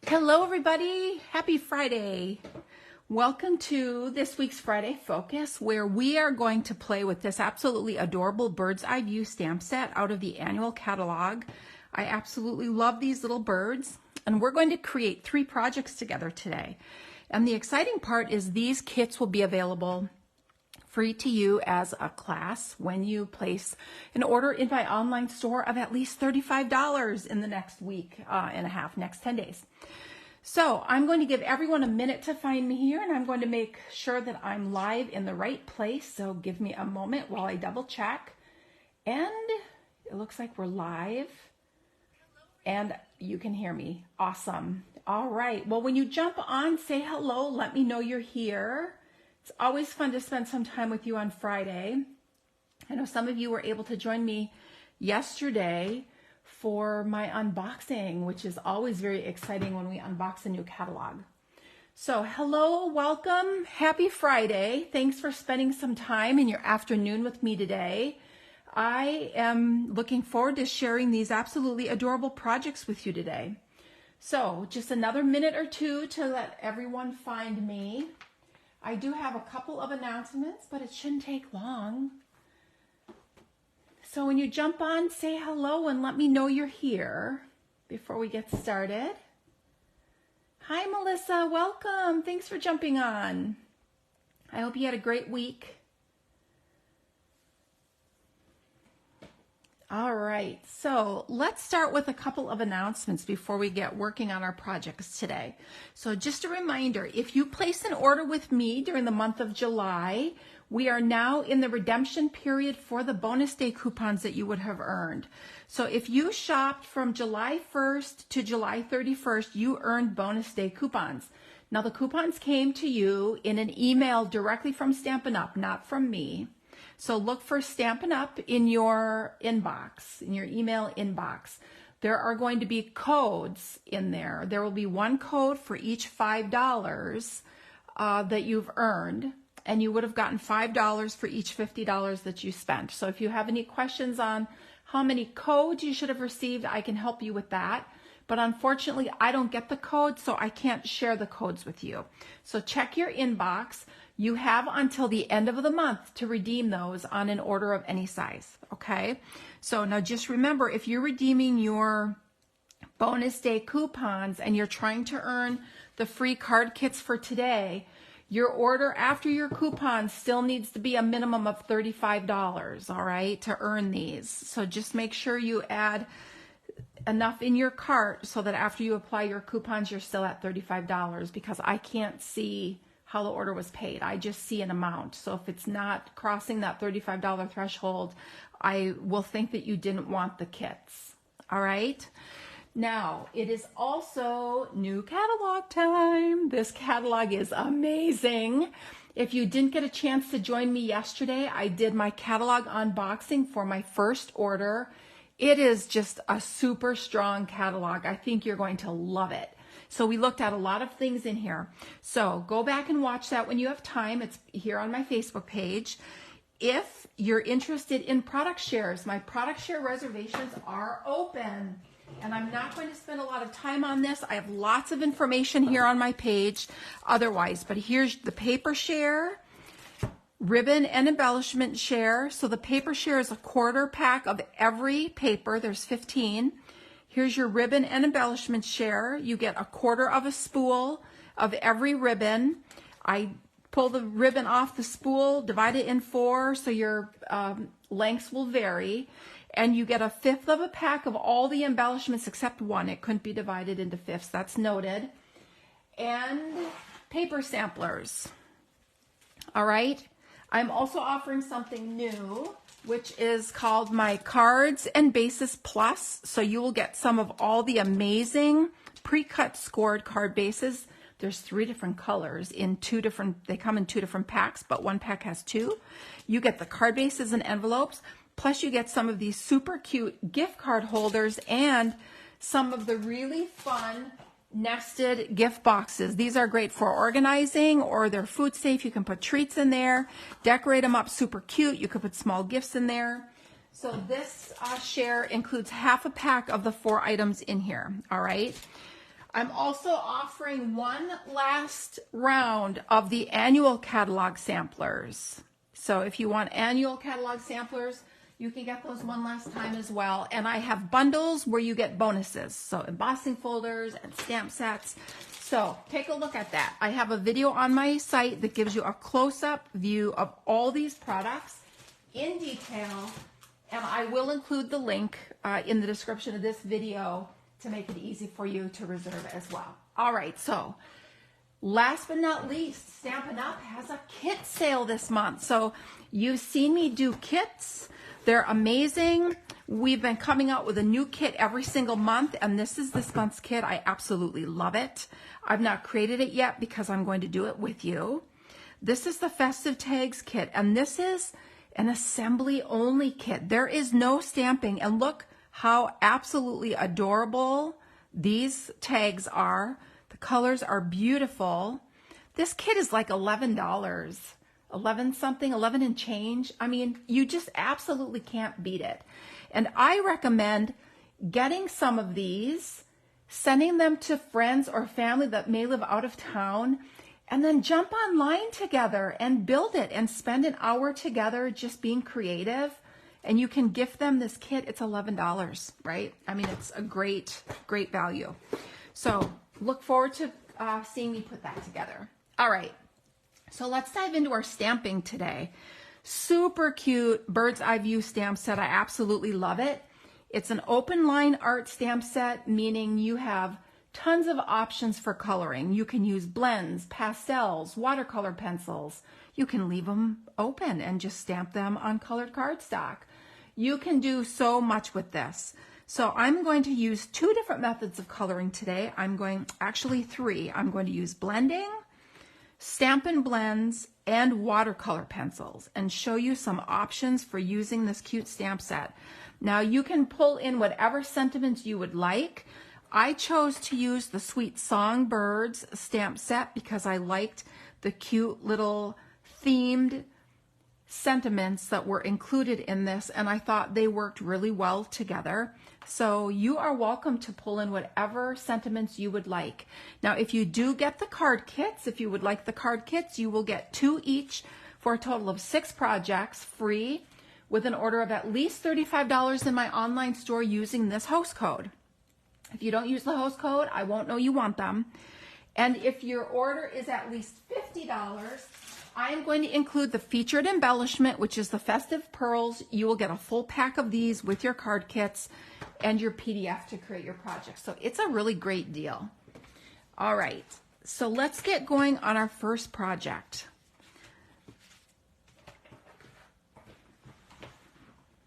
Hello everybody, happy Friday. Welcome to this week's Friday Focus, where we are going to play with this absolutely adorable bird's eye view stamp set out of the annual catalog. I absolutely love these little birds, and we're going to create 3 projects together today. And the exciting part is these kits will be available free to you as a class when you place an order in my online store of at least $35 in the next week and a half, next 10 days. So I'm going to give everyone a minute to find me here, and I'm going to make sure that I'm live in the right place. So give me a moment while I double check. And it looks like we're live and you can hear me. Awesome. All right. Well, when you jump on, say hello. Let me know you're here. It's always fun to spend some time with you on Friday. I know some of you were able to join me yesterday for my unboxing, which is always very exciting when we unbox a new catalog. So hello, welcome, happy Friday. Thanks for spending some time in your afternoon with me today. I am looking forward to sharing these absolutely adorable projects with you today. So just another minute or two to let everyone find me. I do have a couple of announcements, but it shouldn't take long. So when you jump on, say hello and let me know you're here before we get started. Hi, Melissa. Welcome. Thanks for jumping on. I hope you had a great week. All right, so let's start with a couple of announcements before we get working on our projects today. So just a reminder, if you place an order with me during the month of July, we are now in the redemption period for the bonus day coupons that you would have earned. So if you shopped from July 1st to July 31st, you earned bonus day coupons. Now the coupons came to you in an email directly from Stampin' Up, not from me. So look for Stampin' Up in your inbox, in your email inbox. There are going to be codes in there. There will be one code for each $5 that you've earned, and you would have gotten $5 for each $50 that you spent. So if you have any questions on how many codes you should have received, I can help you with that. But unfortunately, I don't get the code, so I can't share the codes with you. So check your inbox. You have until the end of the month to redeem those on an order of any size, okay? So now just remember, if you're redeeming your bonus day coupons and you're trying to earn the free card kits for today, your order after your coupon still needs to be a minimum of $35, all right, to earn these. So just make sure you add enough in your cart so that after you apply your coupons, you're still at $35, because I can't see how the order was paid. I just see an amount. So if it's not crossing that $35 threshold, I will think that you didn't want the kits. All right. Now, it is also new catalog time. This catalog is amazing. If you didn't get a chance to join me yesterday, I did my catalog unboxing for my first order. It is just a super strong catalog. I think you're going to love it. So we looked at a lot of things in here. So go back and watch that when you have time. It's here on my Facebook page. If you're interested in product shares, my product share reservations are open. And I'm not going to spend a lot of time on this. I have lots of information here on my page otherwise. But here's the paper share, ribbon and embellishment share. So the paper share is a quarter pack of every paper. There's 15. Here's your ribbon and embellishment share. You get a quarter of a spool of every ribbon. I pull the ribbon off the spool, divide it in 4, so your lengths will vary. And you get a 1/5 of a pack of all the embellishments except one. It couldn't be divided into 5ths. That's noted. And paper samplers. All right. I'm also offering something new, which is called my Cards and Bases Plus. So you will get some of all the amazing pre-cut scored card bases. There's 3 different colors in 2 different, they come in 2 different packs, but one pack has 2. You get the card bases and envelopes, plus you get some of these super cute gift card holders and some of the really fun nested gift boxes. These are great for organizing, or they're food safe. You can put treats in there, decorate them up super cute. You could put small gifts in there. So this share includes half a pack of the 4 items in here. All right. I'm also offering one last round of the annual catalog samplers. So if you want annual catalog samplers, you can get those one last time as well. And I have bundles where you get bonuses. So embossing folders and stamp sets. So take a look at that. I have a video on my site that gives you a close-up view of all these products in detail. And I will include the link in the description of this video to make it easy for you to reserve as well. All right, so last but not least, Stampin' Up! Has a kit sale this month. So you've seen me do kits. They're amazing. We've been coming out with a new kit every single month, and this is this month's kit. I absolutely love it. I've not created it yet because I'm going to do it with you. This is the Festive Tags kit, and this is an assembly only kit. There is no stamping, and look how absolutely adorable these tags are. The colors are beautiful. This kit is like $11, 11 something, 11 and change. I mean, you just absolutely can't beat it. And I recommend getting some of these, sending them to friends or family that may live out of town, and then jump online together and build it and spend an hour together just being creative. And you can gift them this kit. It's $11, right? I mean, it's a great, great value. So look forward to seeing me put that together. All right, so let's dive into our stamping today. Super cute bird's eye view stamp set. I absolutely love it. It's an open line art stamp set, meaning you have tons of options for coloring. You can use blends, pastels, watercolor pencils. You can leave them open and just stamp them on colored cardstock. You can do so much with this. So I'm going to use two different methods of coloring today. Actually three. I'm going to use blending, Stampin' Blends, and watercolor pencils and show you some options for using this cute stamp set. Now you can pull in whatever sentiments you would like. I chose to use the Sweet Songbirds stamp set because I liked the cute little themed sentiments that were included in this, and I thought they worked really well together. So you are welcome to pull in whatever sentiments you would like. Now, if you do get the card kits, if you would like the card kits, you will get 2 each for a total of 6 projects free with an order of at least $35 in my online store using this host code. If you don't use the host code, I won't know you want them. And if your order is at least $50, I am going to include the featured embellishment, which is the Festive Pearls. You will get a full pack of these with your card kits and your PDF to create your project. So it's a really great deal. All right, so let's get going on our first project.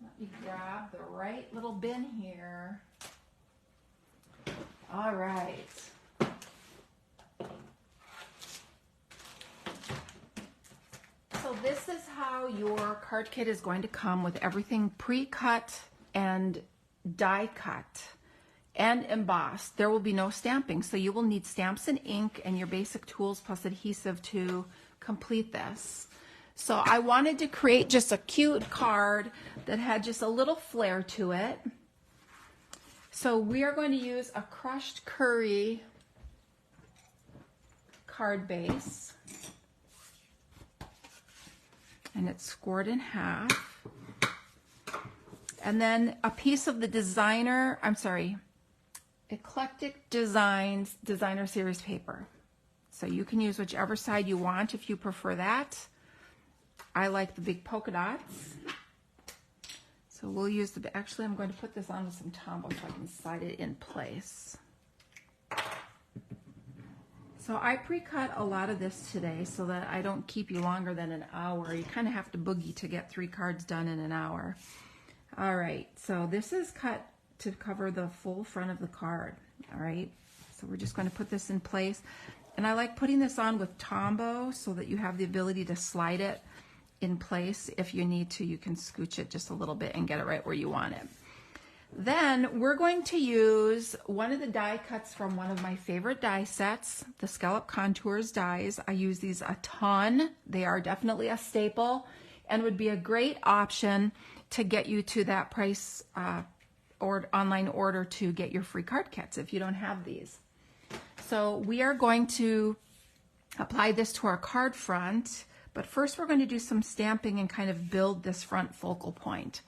Let me grab the right little bin here. All right. So this is how your card kit is going to come, with everything pre-cut and die cut and embossed. There will be no stamping, so you will need stamps and ink and your basic tools plus adhesive to complete this. So I wanted to create just a cute card that had just a little flair to it. So we are going to use a crushed curry card base. And it's scored in half. And then a piece of the Eclectic Designs Designer Series paper. So you can use whichever side you want if you prefer that. I like the big polka dots. So we'll use actually I'm going to put this on with some Tombow so I can slide it in place. So I pre-cut a lot of this today so that I don't keep you longer than an hour. You kind of have to boogie to get 3 cards done in an hour. All right, so this is cut to cover the full front of the card. All right, so we're just going to put this in place. And I like putting this on with Tombow so that you have the ability to slide it in place. If you need to, you can scooch it just a little bit and get it right where you want it. Then we're going to use one of the die cuts from one of my favorite die sets, the Scallop Contours dies. I use these a ton. They are definitely a staple and would be a great option to get you to that price or online order to get your free card kits if you don't have these. So we are going to apply this to our card front, but first we're going to do some stamping and kind of build this front focal point.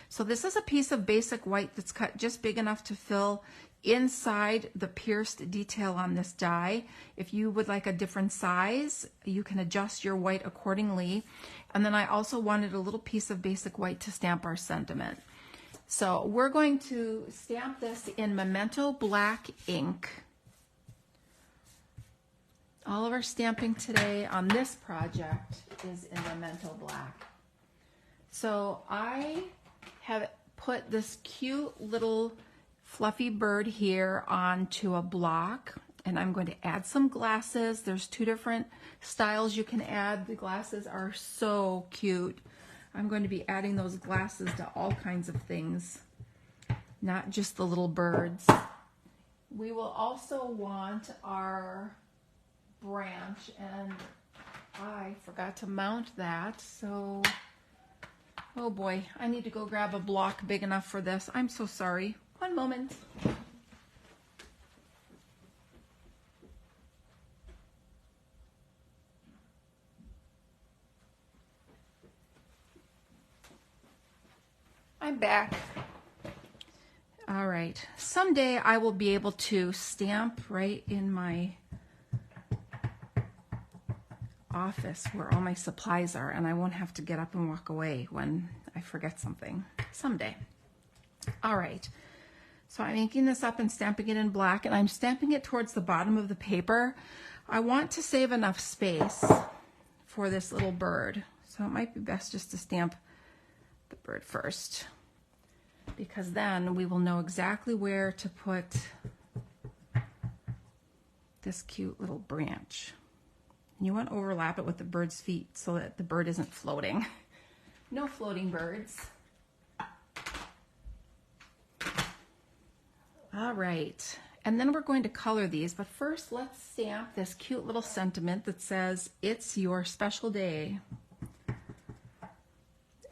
So this is a piece of basic white that's cut just big enough to fill inside the pierced detail on this die. If you would like a different size, you can adjust your white accordingly. And then I also wanted a little piece of basic white to stamp our sentiment. So we're going to stamp this in Memento Black ink. All of our stamping today on this project is in Memento Black. So I have put this cute little fluffy bird here onto a block, and I'm going to add some glasses. There's two different styles you can add. The glasses are so cute. I'm going to be adding those glasses to all kinds of things, not just the little birds. We will also want our branch, and I forgot to mount that, so oh boy, I need to go grab a block big enough for this. I'm so sorry. One moment. I'm back. All right. Someday I will be able to stamp right in my office where all my supplies are, and I won't have to get up and walk away when I forget something. Someday. All right. So I'm inking this up and stamping it in black, and I'm stamping it towards the bottom of the paper. I want to save enough space for this little bird, so it might be best just to stamp the bird first, because then we will know exactly where to put this cute little branch. You want to overlap it with the bird's feet so that the bird isn't floating. No floating birds. All right, and then we're going to color these, but first let's stamp this cute little sentiment that says, "It's your special day."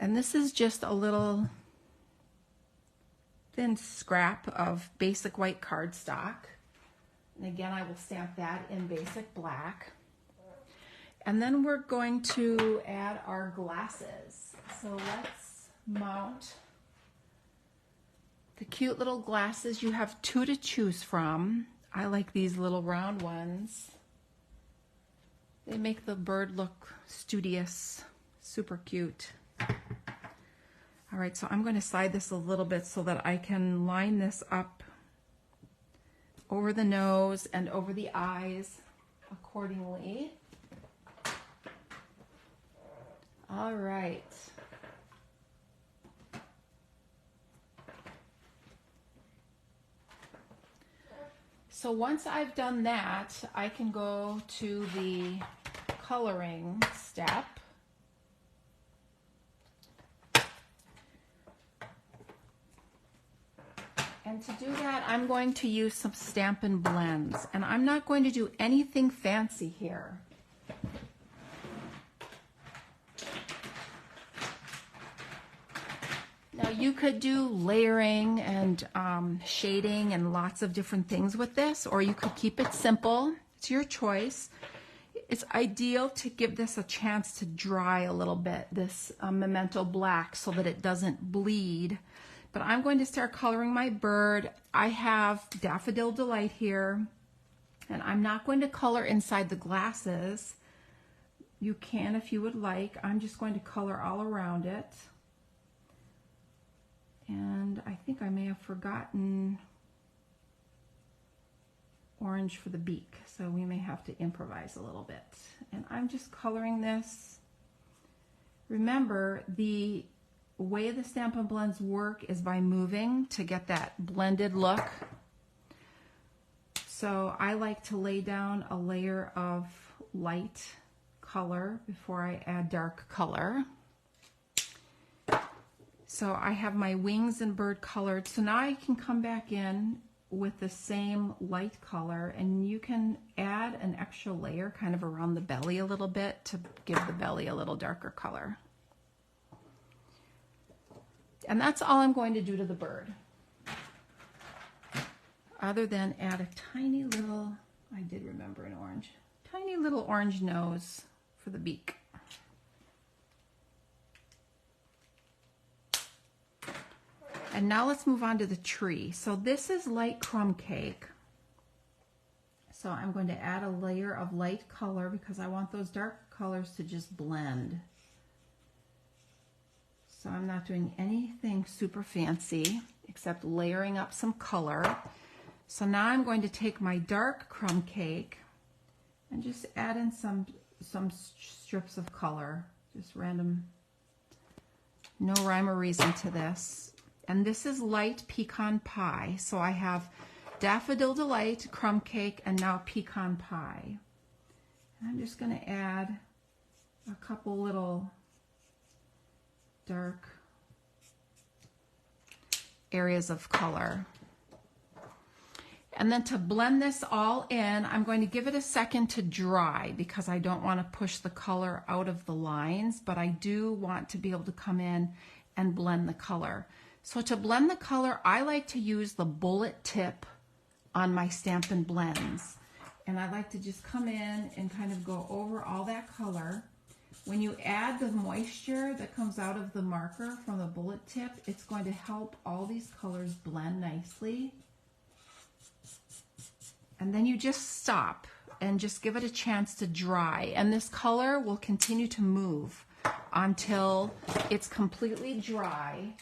And this is just a little thin scrap of basic white cardstock. And again, I will stamp that in basic black. And then we're going to add our glasses. So let's mount the cute little glasses. You have two to choose from. I like these little round ones. They make the bird look studious, super cute. All right, so I'm going to slide this a little bit so that I can line this up over the nose and over the eyes accordingly. All right. So once I've done that, I can go to the coloring step. And to do that, I'm going to use some Stampin' Blends, and I'm not going to do anything fancy here. Now you could do layering and shading and lots of different things with this, or you could keep it simple. It's your choice. It's ideal to give this a chance to dry a little bit, this Memento Black, so that it doesn't bleed. But I'm going to start coloring my bird. I have Daffodil Delight here, and I'm not going to color inside the glasses. You can if you would like. I'm just going to color all around it. And I think I may have forgotten orange for the beak, so we may have to improvise a little bit. And I'm just coloring this. Remember, the way the Stampin' Blends work is by moving to get that blended look. So I like to lay down a layer of light color before I add dark color. So I have my wings and bird colored. So now I can come back in with the same light color, and you can add an extra layer kind of around the belly a little bit to give the belly a little darker color. And that's all I'm going to do to the bird, other than add a tiny little, I did remember an orange. Tiny little orange nose for the beak. And now let's move on to the tree. So this is light crumb cake. So I'm going to add a layer of light color because I want those dark colors to just blend. So I'm not doing anything super fancy except layering up some color. So now I'm going to take my dark crumb cake and just add in some strips of color, just random, no rhyme or reason to this. And this is light pecan pie. So I have Daffodil Delight, crumb cake, and now pecan pie. And I'm just going to add a couple little dark areas of color. And then to blend this all in, I'm going to give it a second to dry because I don't want to push the color out of the lines, but I do want to be able to come in and blend the color. So to blend the color, I like to use the bullet tip on my Stampin' Blends. And I like to just come in and kind of go over all that color. When you add the moisture that comes out of the marker from the bullet tip, it's going to help all these colors blend nicely. And then you just stop and just give it a chance to dry. And this color will continue to move until it's completely dry,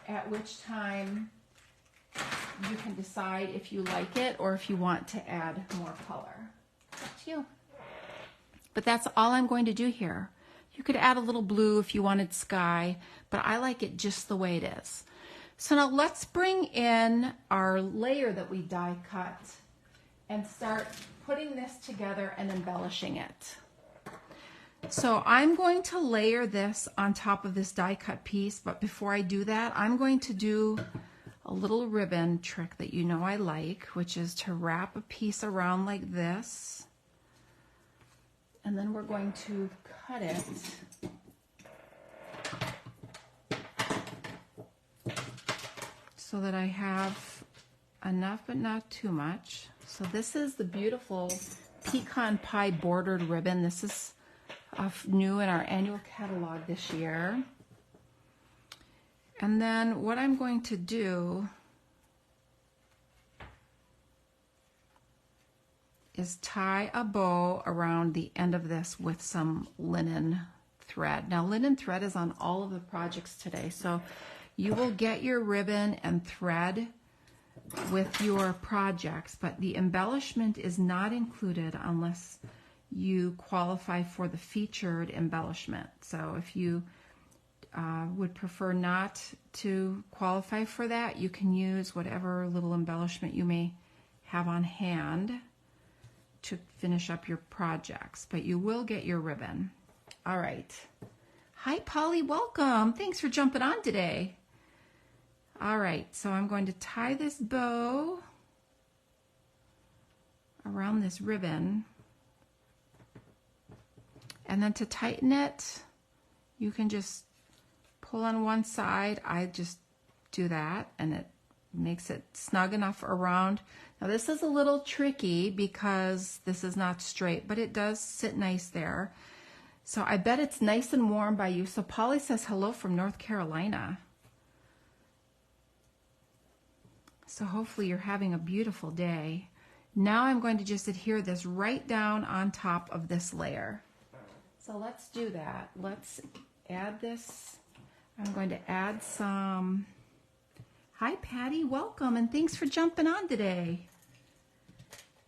at which time you can decide if you like it or if you want to add more color. Up to you. But that's all I'm going to do here. You could add a little blue if you wanted sky, but I like it just the way it is. So now let's bring in our layer that we die cut and start putting this together and embellishing it. So I'm going to layer this on top of this die cut piece, but before I do that, I'm going to do a little ribbon trick that you know I like, which is to wrap a piece around like this. And then we're going to cut it so that I have enough but not too much. So this is the beautiful pecan pie bordered ribbon. This is new in our annual catalog this year. And then what I'm going to do is tie a bow around the end of this with some linen thread. Now linen thread is on all of the projects today, so you will get your ribbon and thread with your projects, but the embellishment is not included unless you qualify for the featured embellishment. So if you would prefer not to qualify for that, you can use whatever little embellishment you may have on hand to finish up your projects, but you will get your ribbon. All right. Hi, Polly, welcome. Thanks for jumping on today. All right, so I'm going to tie this bow around this ribbon. And then to tighten it, you can just pull on one side. I just do that and it makes it snug enough around. Now this is a little tricky because this is not straight, but it does sit nice there. So I bet it's nice and warm by you. So Polly says hello from North Carolina. So hopefully you're having a beautiful day. Now I'm going to just adhere this right down on top of this layer. So let's do that. Let's add this. I'm going to add some. Hi Patty, welcome and thanks for jumping on today.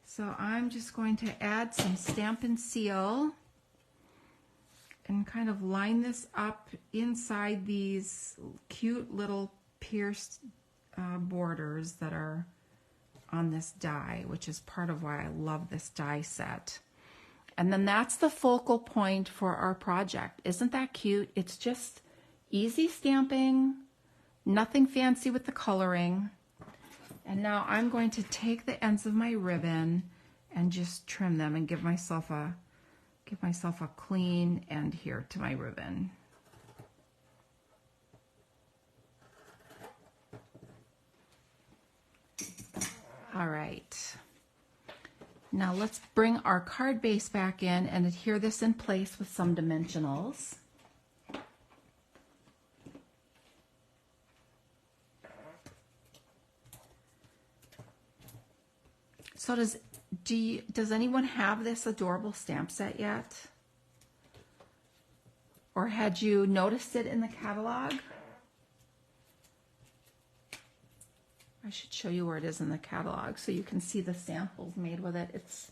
So I'm just going to add some Stampin' Seal and kind of line this up inside these cute little pierced borders that are on this die, which is part of why I love this die set. And then that's the focal point for our project. Isn't that cute? It's just easy stamping, nothing fancy with the coloring. And now I'm going to take the ends of my ribbon and just trim them and give myself a clean end here to my ribbon. All right. Now let's bring our card base back in and adhere this in place with some dimensionals. So does anyone have this adorable stamp set yet? Or had you noticed it in the catalog? I should show you where it is in the catalog so you can see the samples made with it. It's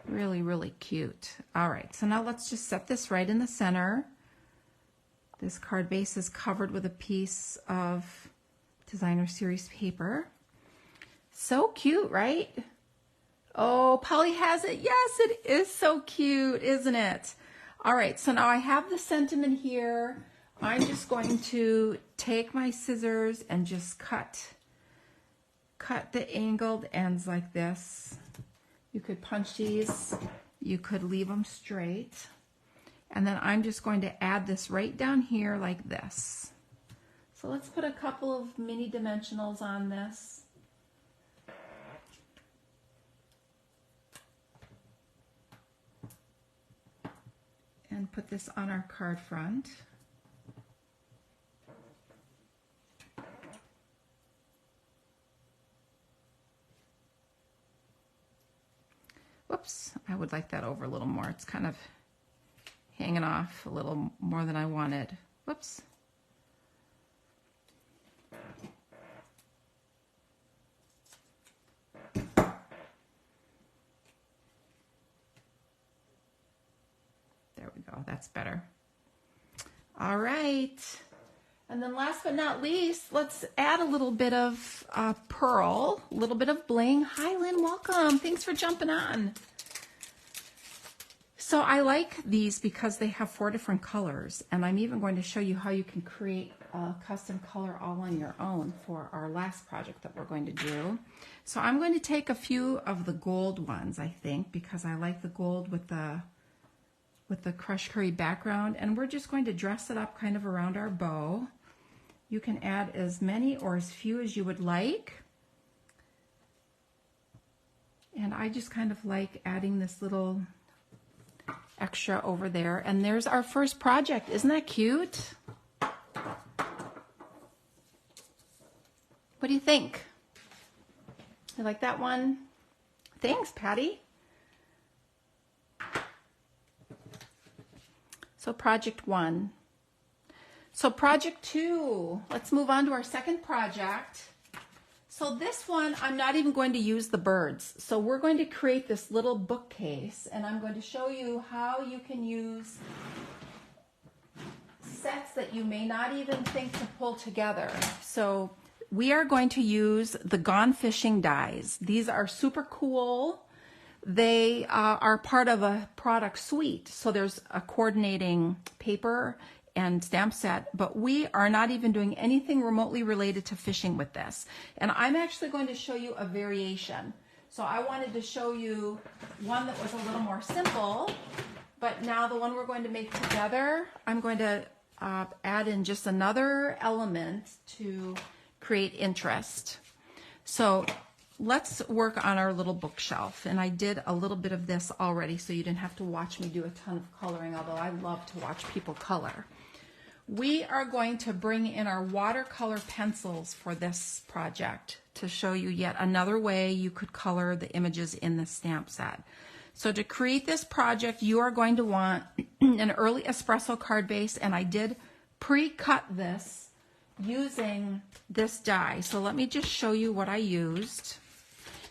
really, really cute. All right, so now let's just set this right in the center. This card base is covered with a piece of Designer Series paper. So cute, right? Oh, Polly has it. Yes, it is so cute, isn't it? All right, so now I have the sentiment here. I'm just going to take my scissors and just cut the angled ends like this. You could punch these, you could leave them straight. And then I'm just going to add this right down here like this. So let's put a couple of mini dimensionals on this. And put this on our card front. Whoops, I would like that over a little more. It's kind of hanging off a little more than I wanted. Whoops. There we go, that's better. All right. And then last but not least, let's add a little bit of pearl, a little bit of bling. Hi, Lynn, welcome. Thanks for jumping on. So I like these because they have 4 different colors, and I'm even going to show you how you can create a custom color all on your own for our last project that we're going to do. So I'm going to take a few of the gold ones, I think, because I like the gold with the crushed curry background, and we're just going to dress it up kind of around our bow. You can add as many or as few as you would like. And I just kind of like adding this little extra over there. And there's our first project. Isn't that cute? What do you think? You like that one? Thanks, Patty. So project 1. So project 2, let's move on to our second project. So this one, I'm not even going to use the birds. So we're going to create this little bookcase, and I'm going to show you how you can use sets that you may not even think to pull together. So we are going to use the Gone Fishing dies. These are super cool. They are part of a product suite. So there's a coordinating paper and stamp set, but we are not even doing anything remotely related to fishing with this. And I'm actually going to show you a variation. So I wanted to show you one that was a little more simple, but now the one we're going to make together, I'm going to add in just another element to create interest. So let's work on our little bookshelf. And I did a little bit of this already, so you didn't have to watch me do a ton of coloring, although I love to watch people color. We are going to bring in our watercolor pencils for this project to show you yet another way you could color the images in the stamp set. So to create this project, you are going to want an early espresso card base, and I did pre-cut this using this die. So let me just show you what I used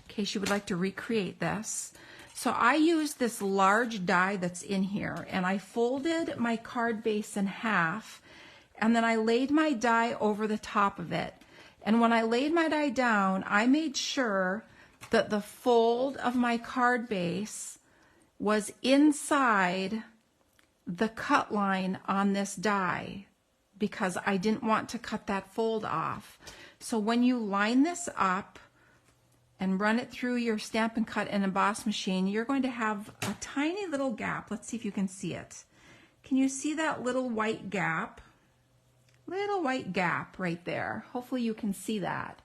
in case you would like to recreate this. So I used this large die that's in here, and I folded my card base in half, and then I laid my die over the top of it. And when I laid my die down, I made sure that the fold of my card base was inside the cut line on this die, because I didn't want to cut that fold off. So when you line this up and run it through your Stampin' Cut and Emboss machine, you're going to have a tiny little gap. Let's see if you can see it. Can you see that little white gap? Little white gap right there. Hopefully you can see that.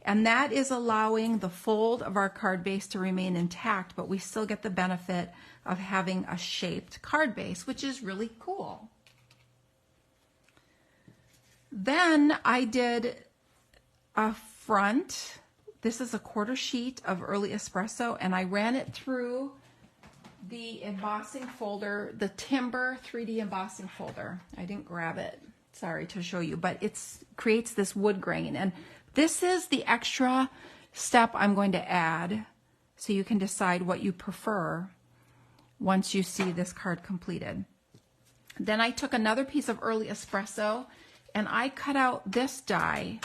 And that is allowing the fold of our card base to remain intact, but we still get the benefit of having a shaped card base, which is really cool. Then I did a front. This is a 1/4 sheet of early espresso, and I ran it through the embossing folder, the Timber 3D embossing folder. I didn't grab it, sorry, to show you, but it creates this wood grain. And this is the extra step I'm going to add so you can decide what you prefer once you see this card completed. Then I took another piece of early espresso and I cut out this die.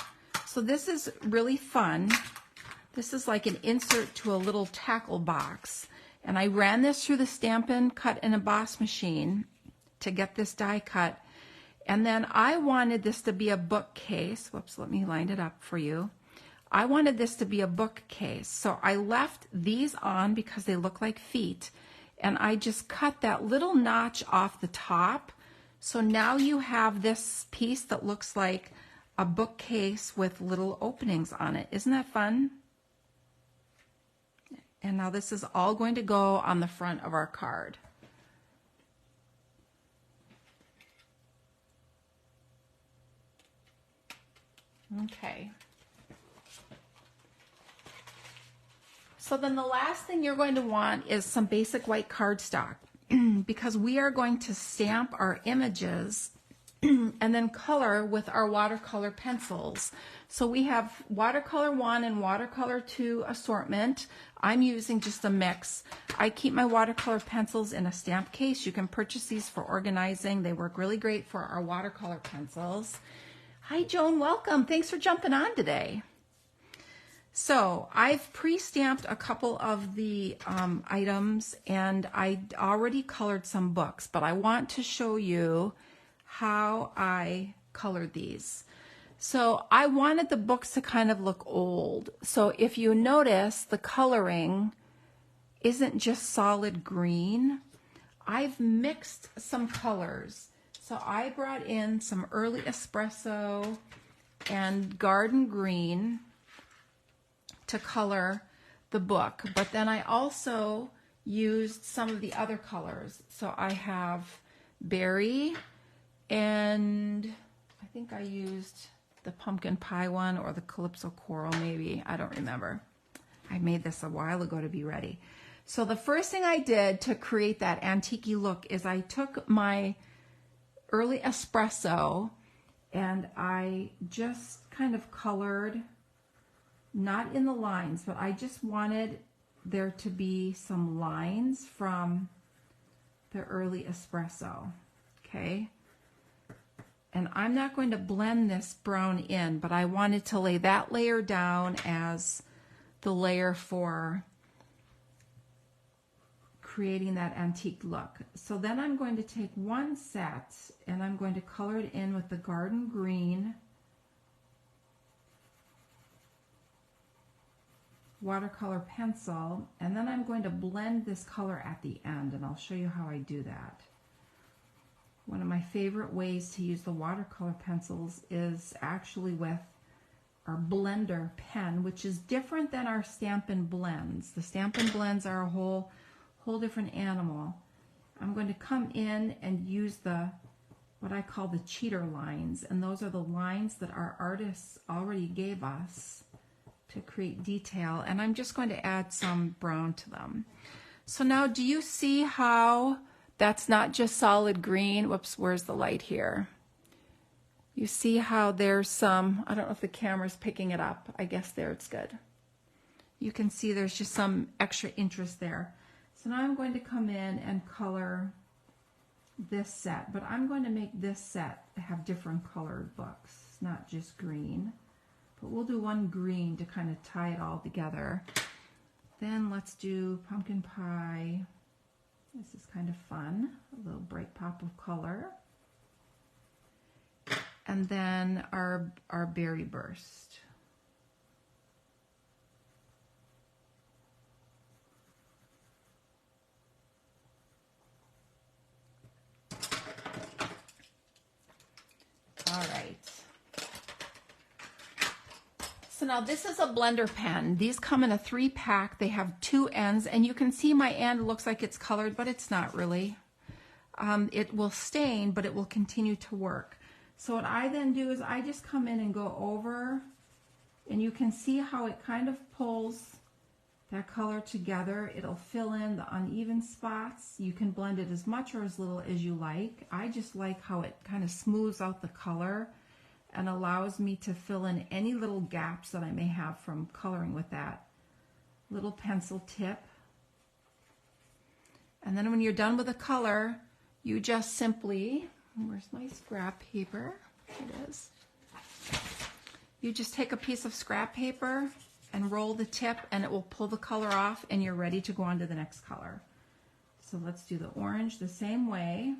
So this is really fun. This is like an insert to a little tackle box. And I ran this through the Stampin' Cut and Emboss machine to get this die cut. And then I wanted this to be a bookcase. Whoops, let me line it up for you. I wanted this to be a bookcase. So I left these on because they look like feet. And I just cut that little notch off the top. So now you have this piece that looks like a bookcase with little openings on it. Isn't that fun? And now this is all going to go on the front of our card. Okay. So then the last thing you're going to want is some basic white cardstock because we are going to stamp our images and then color with our watercolor pencils. So we have watercolor 1 and watercolor 2 assortment. I'm using just a mix. I keep my watercolor pencils in a stamp case. You can purchase these for organizing. They work really great for our watercolor pencils. Hi Joan, welcome. Thanks for jumping on today. So I've pre-stamped a couple of the items and I already colored some books, but I want to show you how I colored these. So I wanted the books to kind of look old. So if you notice, the coloring isn't just solid green. I've mixed some colors. So I brought in some early espresso and garden green to color the book, but then I also used some of the other colors. So I have berry, and I think I used the pumpkin pie one or the calypso coral maybe. I don't remember. I made this a while ago to be ready. So the first thing I did to create that antique look is I took my early espresso and I just kind of colored, not in the lines, but I just wanted there to be some lines from the early espresso, okay? And I'm not going to blend this brown in, but I wanted to lay that layer down as the layer for creating that antique look. So then I'm going to take one set and I'm going to color it in with the garden green watercolor pencil, and then I'm going to blend this color at the end, and I'll show you how I do that. One of my favorite ways to use the watercolor pencils is actually with our blender pen, which is different than our Stampin' Blends. The Stampin' Blends are a whole different animal. I'm going to come in and use what I call the cheater lines, and those are the lines that our artists already gave us to create detail, and I'm just going to add some brown to them. So now do you see how that's not just solid green? Whoops, where's the light here? You see how there's some, I don't know if the camera's picking it up. I guess there it's good. You can see there's just some extra interest there. So now I'm going to come in and color this set, but I'm going to make this set have different colored books, not just green. But we'll do one green to kind of tie it all together. Then let's do pumpkin pie. This is kind of fun, a little bright pop of color. And then our berry burst. All right. So now this is a blender pen. These come in a 3-pack. They have 2 ends, and you can see my end looks like it's colored, but it's not really. It will stain, but it will continue to work. So what I then do is I just come in and go over, and you can see how it kind of pulls that color together. It'll fill in the uneven spots. You can blend it as much or as little as you like. I just like how it kind of smooths out the color and allows me to fill in any little gaps that I may have from coloring with that little pencil tip. And then when you're done with the color, you just simply, where's my scrap paper? Here it is. You just take a piece of scrap paper and roll the tip, and it will pull the color off, and you're ready to go on to the next color. So let's do the orange the same way.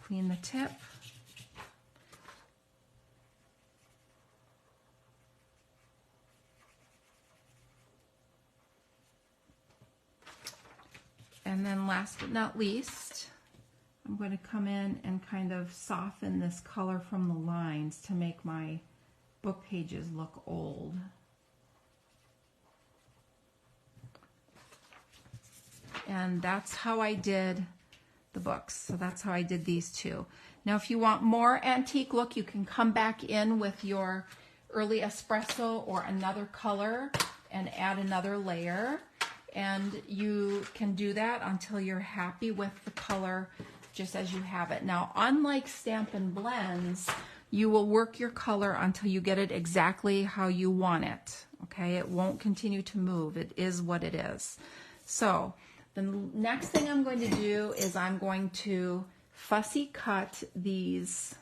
Clean the tip. And then last but not least, I'm going to come in and kind of soften this color from the lines to make my book pages look old. And that's how I did the books. So that's how I did these two. Now if you want more antique look, you can come back in with your early espresso or another color and add another layer. And you can do that until you're happy with the color just as you have it. Now, unlike Stampin' Blends, you will work your color until you get it exactly how you want it. Okay, it won't continue to move. It is what it is. So the next thing I'm going to do is I'm going to fussy cut these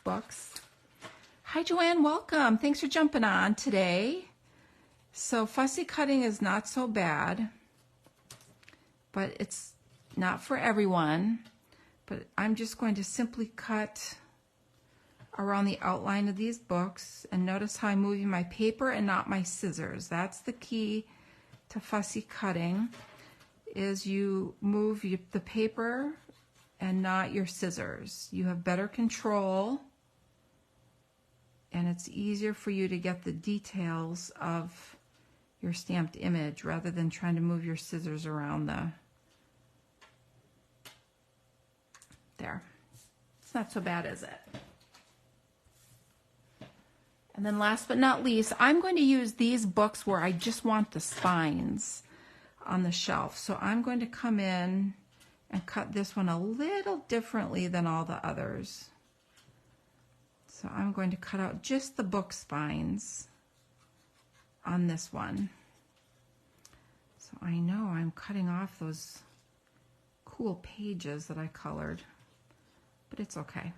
books. Hi Joanne, welcome. Thanks for jumping on today. So fussy cutting is not so bad, but it's not for everyone. But I'm just going to simply cut around the outline of these books, and notice how I'm moving my paper and not my scissors. That's the key to fussy cutting, is you move the paper and not your scissors. You have better control, and it's easier for you to get the details of your stamped image rather than trying to move your scissors around there. It's not so bad, is it? And then last but not least, I'm going to use these books where I just want the spines on the shelf. So I'm going to come in and cut this one a little differently than all the others. So I'm going to cut out just the book spines on this one. So I know I'm cutting off those cool pages that I colored, but it's okay.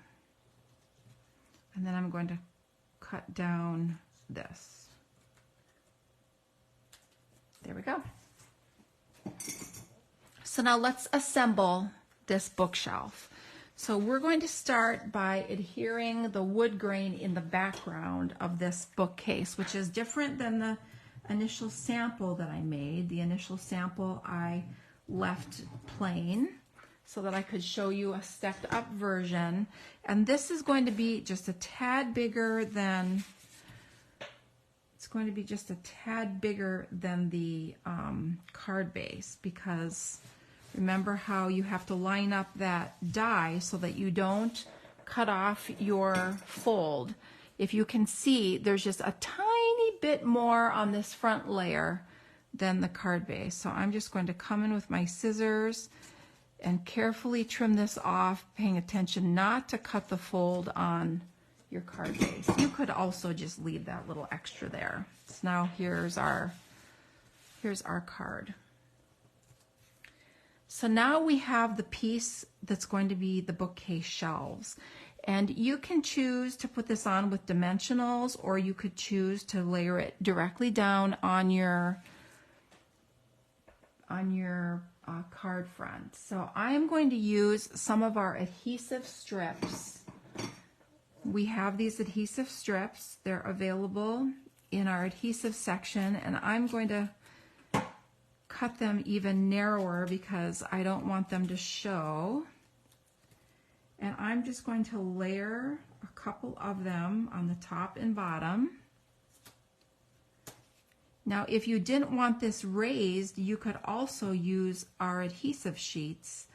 And then I'm going to cut down this. There we go. So now let's assemble this bookshelf. So we're going to start by adhering the wood grain in the background of this bookcase, which is different than the initial sample that I made. The initial sample I left plain so that I could show you a stepped up version. And this is going to be just a tad bigger than, it's going to be just a tad bigger than the card base, because remember how you have to line up that die so that you don't cut off your fold. If you can see, there's just a tiny bit more on this front layer than the card base. So I'm just going to come in with my scissors and carefully trim this off, paying attention not to cut the fold on your card base. You could also just leave that little extra there. So now here's our card. So now we have the piece that's going to be the bookcase shelves. And you can choose to put this on with dimensionals, or you could choose to layer it directly down on your card front. So I am going to use some of our adhesive strips. We have these adhesive strips. They're available in our adhesive section, and I'm going to cut them even narrower because I don't want them to show. And I'm just going to layer a couple of them on the top and bottom. Now, if you didn't want this raised, you could also use our adhesive sheets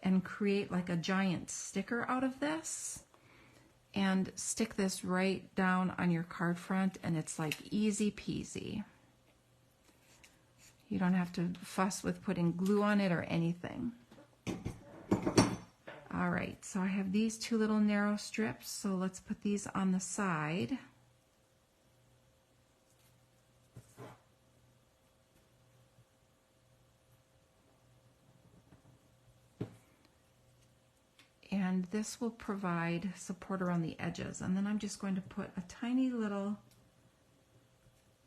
and create like a giant sticker out of this and stick this right down on your card front, and it's like easy peasy. You don't have to fuss with putting glue on it or anything. All right, so I have these two little narrow strips, so let's put these on the side. And this will provide support around the edges. And then I'm just going to put a tiny little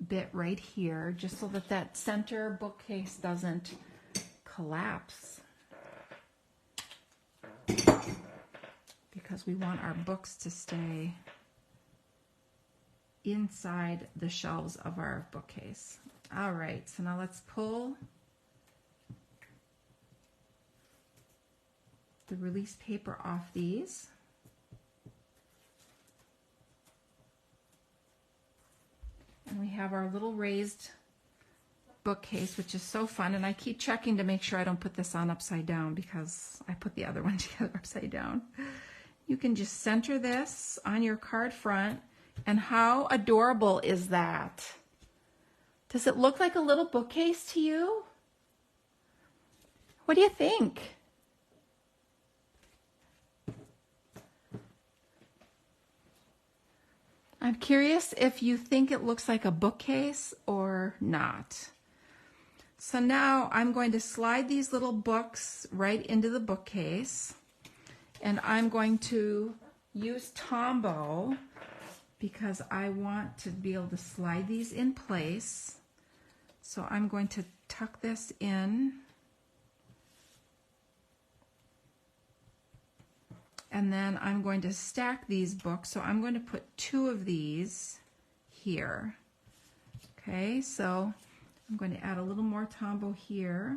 bit right here, just so that that center bookcase doesn't collapse. Because we want our books to stay inside the shelves of our bookcase. All right, so now let's pull the release paper off these. And we have our little raised bookcase, which is so fun. And I keep checking to make sure I don't put this on upside down because I put the other one together upside down. You can just center this on your card front. And how adorable is that? Does it look like a little bookcase to you? What do you think? I'm curious if you think it looks like a bookcase or not. So now I'm going to slide these little books right into the bookcase, and I'm going to use Tombow because I want to be able to slide these in place. So I'm going to tuck this in. And then I'm going to stack these books. So I'm going to put two of these here. Okay, so I'm going to add a little more Tombow here.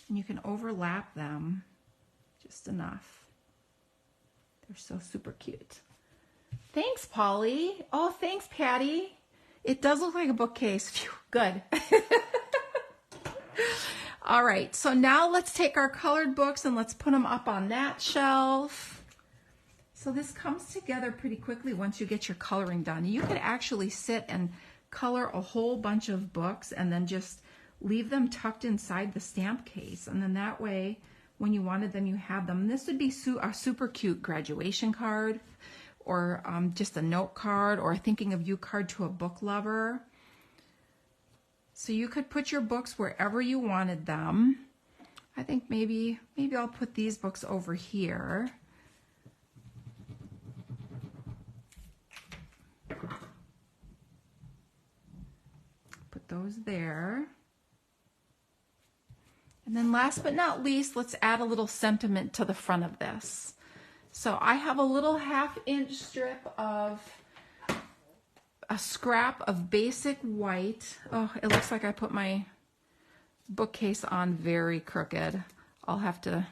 And you can overlap them just enough. They're so super cute. Thanks, Polly. Oh, thanks, Patty. It does look like a bookcase. Phew, good. All right, so now let's take our colored books and let's put them up on that shelf. So this comes together pretty quickly once you get your coloring done. You could actually sit and color a whole bunch of books and then just leave them tucked inside the stamp case. And then that way, when you wanted them, you had them. And this would be a super cute graduation card, or just a note card, or a thinking of you card to a book lover. So you could put your books wherever you wanted them. I think maybe I'll put these books over here. Put those there. And then last but not least, let's add a little sentiment to the front of this. So I have a little 1/2-inch strip of a scrap of basic white. Oh, it looks like I put my bookcase on very crooked. I'll have to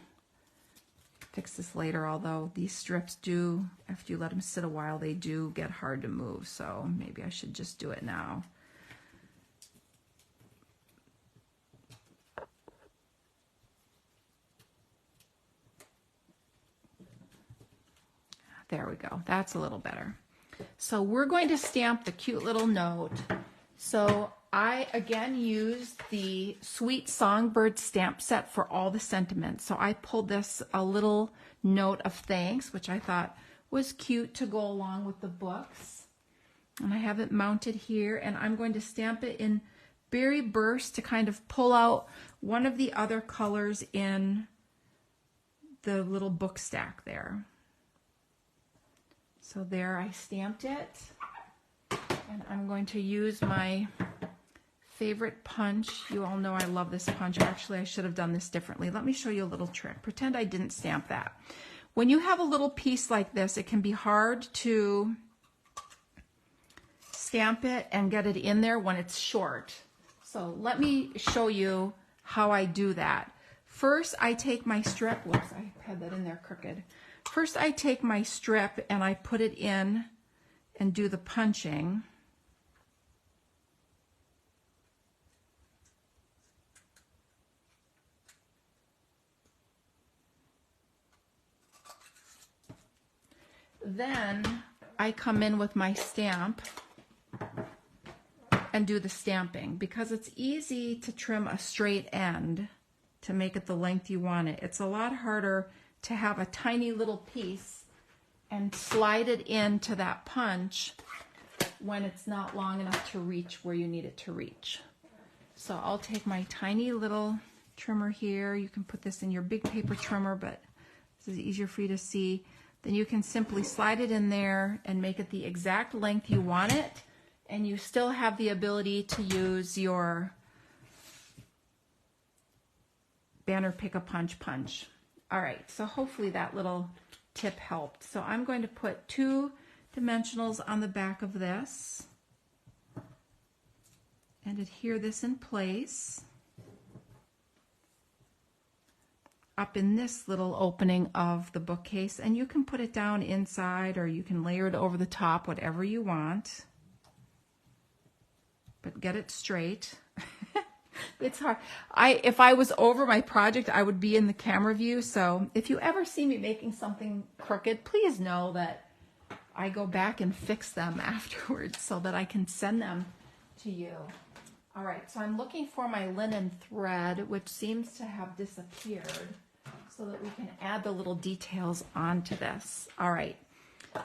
fix this later, although these strips do, after you let them sit a while, they do get hard to move. So maybe I should just do it now. There we go. That's a little better. So we're going to stamp the cute little note. So I, again, used the Sweet Songbird stamp set for all the sentiments. So I pulled this a little note of thanks, which I thought was cute to go along with the books. And I have it mounted here, and I'm going to stamp it in Berry Burst to kind of pull out one of the other colors in the little book stack there. So there, I stamped it, and I'm going to use my favorite punch. You all know I love this punch. Actually, I should have done this differently. Let me show you a little trick. Pretend I didn't stamp that. When you have a little piece like this, it can be hard to stamp it and get it in there when it's short. So let me show you how I do that. First, I take my strip. Whoops, I had that in there crooked. First, I take my strip and I put it in and do the punching. Then I come in with my stamp and do the stamping, because it's easy to trim a straight end to make it the length you want it. It's a lot harder to have a tiny little piece and slide it into that punch when it's not long enough to reach where you need it to reach. So I'll take my tiny little trimmer here. You can put this in your big paper trimmer, but this is easier for you to see. Then you can simply slide it in there and make it the exact length you want it, and you still have the ability to use your banner pick-a-punch punch. All right, so hopefully that little tip helped. So I'm going to put 2 dimensionals on the back of this and adhere this in place up in this little opening of the bookcase, and you can put it down inside or you can layer it over the top, whatever you want, but get it straight. It's hard. If I was over my project, I would be in the camera view, so if you ever see me making something crooked, please know that I go back and fix them afterwards so that I can send them to you. All right, so I'm looking for my linen thread, which seems to have disappeared, so that we can add the little details onto this. All right,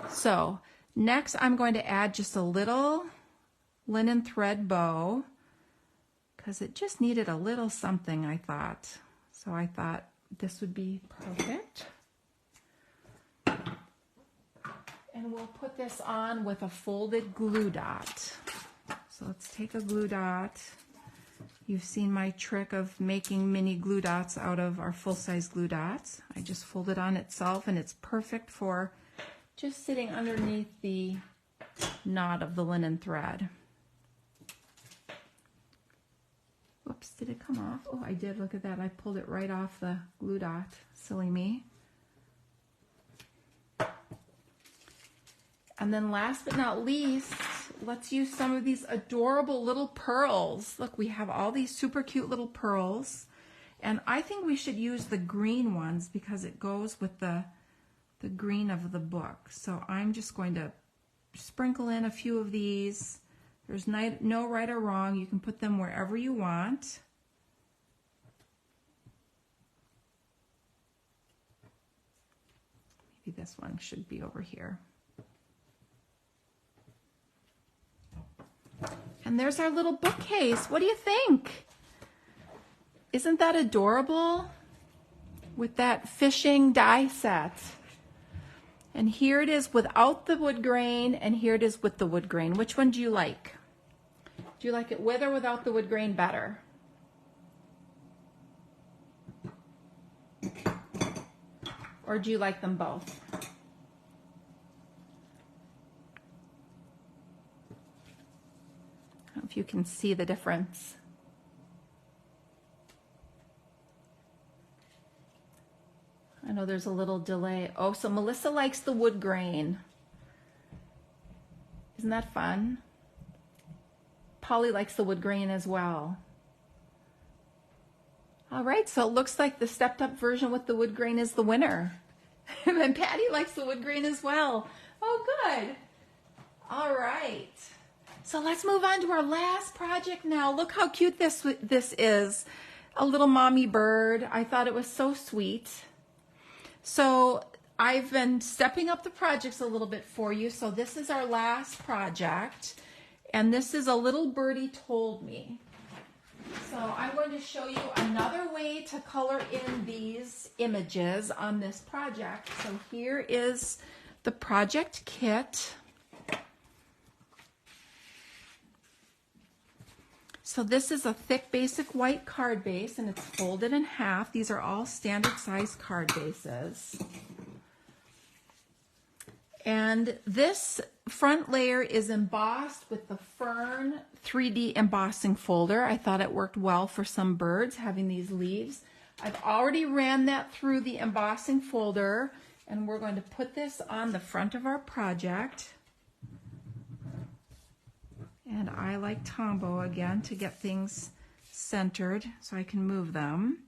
so next I'm going to add just a little linen thread bow, because it just needed a little something, I thought. So I thought this would be perfect. And we'll put this on with a folded glue dot. So let's take a glue dot. You've seen my trick of making mini glue dots out of our full-size glue dots. I just fold it on itself, and it's perfect for just sitting underneath the knot of the linen thread. Whoops, did it come off? Oh, I did. Look at that. I pulled it right off the glue dot. Silly me. And then last but not least, let's use some of these adorable little pearls. Look, we have all these super cute little pearls. And I think we should use the green ones because it goes with the green of the book. So I'm just going to sprinkle in a few of these. There's no right or wrong. You can put them wherever you want. Maybe this one should be over here. And there's our little bookcase. What do you think? Isn't that adorable? With that fishing die set. And here it is without the wood grain, and here it is with the wood grain. Which one do you like? Do you like it with or without the wood grain better? Or do you like them both? I don't know if you can see the difference. I know there's a little delay. Oh, so Melissa likes the wood grain. Isn't that fun? Polly likes the wood grain as well. All right, so it looks like the stepped up version with the wood grain is the winner. And then Patty likes the wood grain as well. Oh, good. All right. So let's move on to our last project now. Look how cute this is. A little mommy bird. I thought it was so sweet. So I've been stepping up the projects a little bit for you. So this is our last project. And this is A Little Birdie Told Me. So I'm going to show you another way to color in these images on this project. So here is the project kit. So this is a thick basic white card base, and it's folded in half. These are all standard size card bases. And this front layer is embossed with the Fern 3D embossing folder. I thought it worked well for some birds having these leaves. I've already ran that through the embossing folder, and we're going to put this on the front of our project. And I like Tombow again to get things centered so I can move them.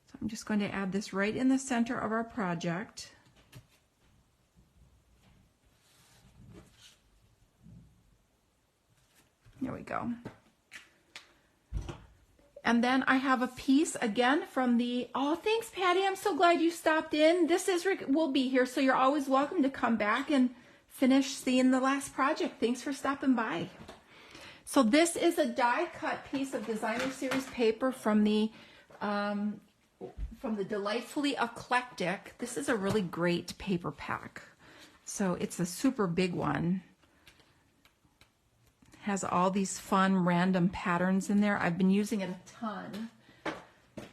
So I'm just going to add this right in the center of our project. There we go. And then I have a piece again from the, oh, thanks, Patty. I'm so glad you stopped in. This will be here, so you're always welcome to come back and finish seeing the last project. Thanks for stopping by. So this is a die cut piece of designer series paper from the Delightfully Eclectic. This is a really great paper pack. So it's a super big one. Has all these fun random patterns in there. I've been using it a ton.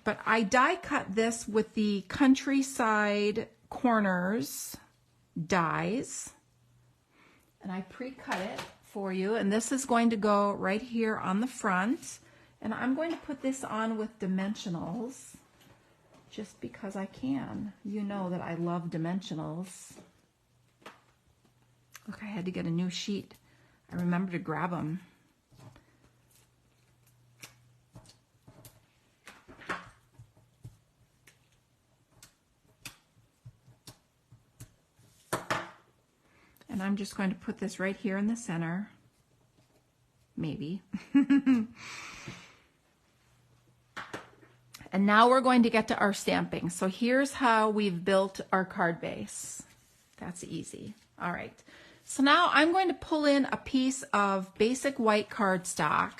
But I die cut this with the Countryside Corners dies. And I pre-cut it for you. And this is going to go right here on the front. And I'm going to put this on with dimensionals just because I can. You know that I love dimensionals. Look, I had to get a new sheet. I remember to grab them. And I'm just going to put this right here in the center. Maybe. And now we're going to get to our stamping. So here's how we've built our card base. That's easy. All right. So now I'm going to pull in a piece of basic white cardstock,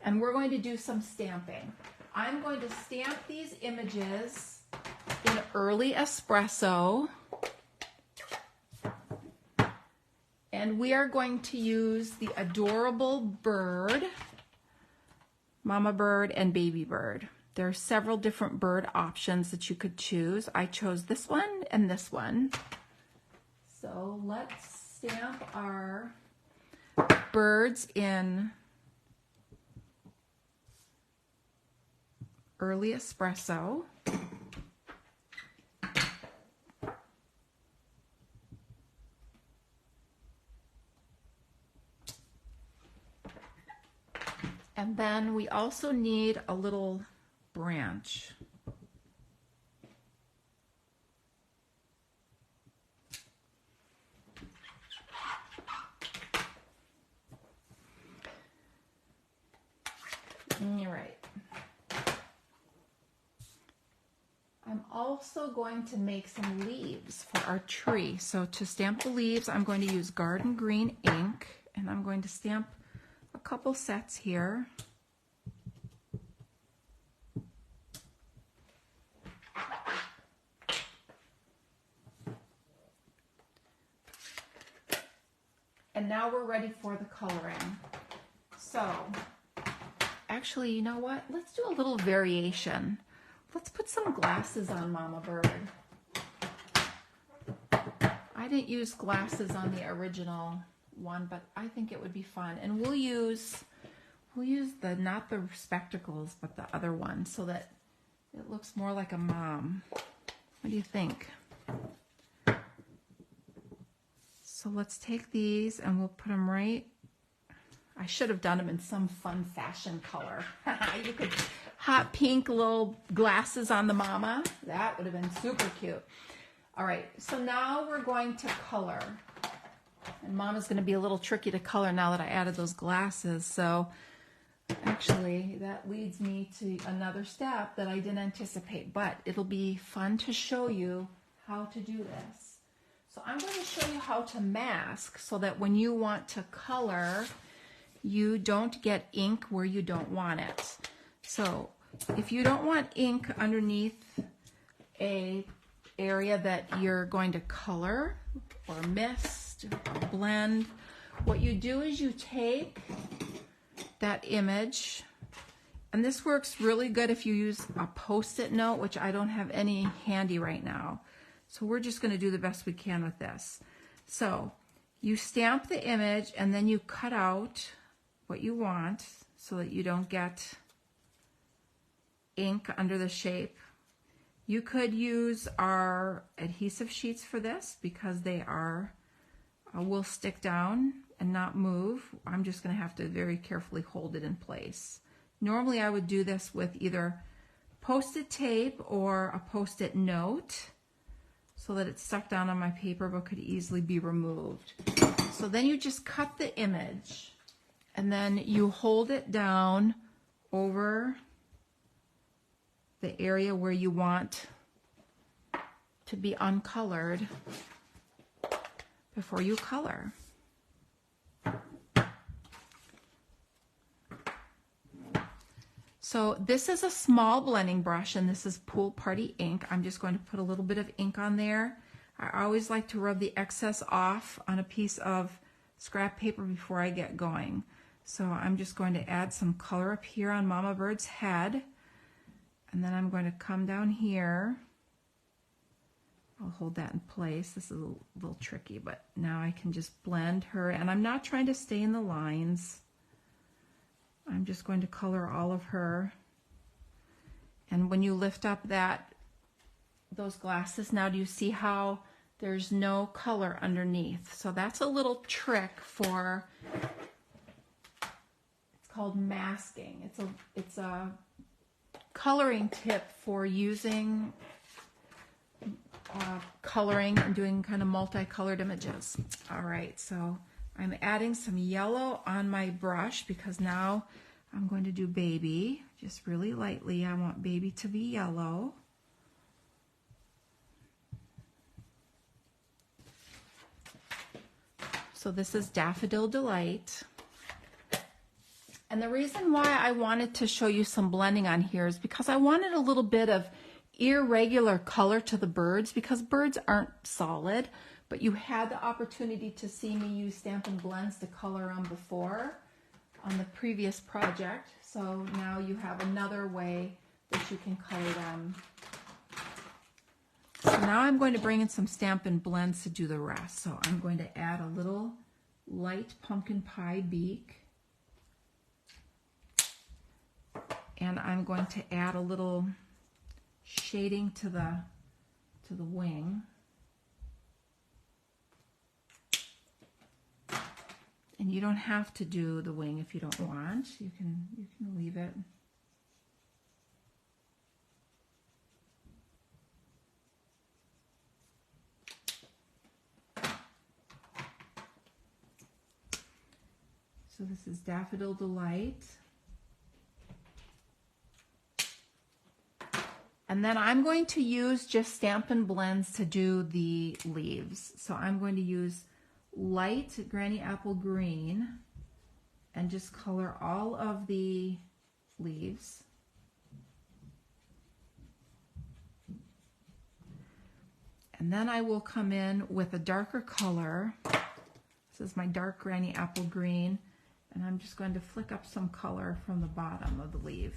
and we're going to do some stamping. I'm going to stamp these images in Early Espresso, and we are going to use the adorable bird, mama bird and baby bird. There are several different bird options that you could choose. I chose this one and this one. So let's stamp our birds in Early Espresso. And then we also need a little branch. All right. I'm also going to make some leaves for our tree. So to stamp the leaves, I'm going to use Garden Green ink, and I'm going to stamp a couple sets here. And now we're ready for the coloring. So actually, you know what? Let's do a little variation. Let's put some glasses on Mama Bird. I didn't use glasses on the original one, but I think it would be fun. And we'll use the, not the spectacles, but the other one so that it looks more like a mom. What do you think? So let's take these and we'll put them right. I should have done them in some fun fashion color. You could hot pink little glasses on the mama. That would have been super cute. All right, so now we're going to color. And Mama's going to be a little tricky to color now that I added those glasses. So actually, that leads me to another step that I didn't anticipate. But it'll be fun to show you how to do this. So I'm going to show you how to mask so that when you want to color, you don't get ink where you don't want it. So if you don't want ink underneath a area that you're going to color or mist or blend, what you do is you take that image, and this works really good if you use a Post-it note, which I don't have any handy right now. So we're just going to do the best we can with this. So You stamp the image and then you cut out what you want so that you don't get ink under the shape. You could use our adhesive sheets for this because they are will stick down and not move. I'm just going to have to very carefully hold it in place. Normally I would do this with either Post-it tape or a Post-it note so that it's stuck down on my paper but could easily be removed. So then you just cut the image and then you hold it down over the area where you want to be uncolored before you color. So this is a small blending brush and this is Pool Party ink. I'm just going to put a little bit of ink on there. I always like to rub the excess off on a piece of scrap paper before I get going. So I'm just going to add some color up here on Mama Bird's head. And then I'm going to come down here. I'll hold that in place. This is a little tricky, but now I can just blend her. And I'm not trying to stay in the lines. I'm just going to color all of her. And when you lift up those glasses, now do you see how there's no color underneath? So that's a little trick for, it's called masking. It's a coloring tip for using coloring and doing kind of multicolored images. All right, so I'm adding some yellow on my brush because now I'm going to do baby, just really lightly. I want baby to be yellow. So this is Daffodil Delight. And the reason why I wanted to show you some blending on here is because I wanted a little bit of irregular color to the birds because birds aren't solid, but you had the opportunity to see me use Stampin' Blends to color them before on the previous project. So now you have another way that you can color them. So now I'm going to bring in some Stampin' Blends to do the rest. So I'm going to add a little light pumpkin pie beak. And I'm going to add a little shading to the wing. And you don't have to do the wing if you don't want. You can leave it. So this is Daffodil Delight. And then I'm going to use just Stampin' Blends to do the leaves. So I'm going to use light Granny Apple Green and just color all of the leaves. And then I will come in with a darker color. This is my dark Granny Apple Green. And I'm just going to flick up some color from the bottom of the leaf.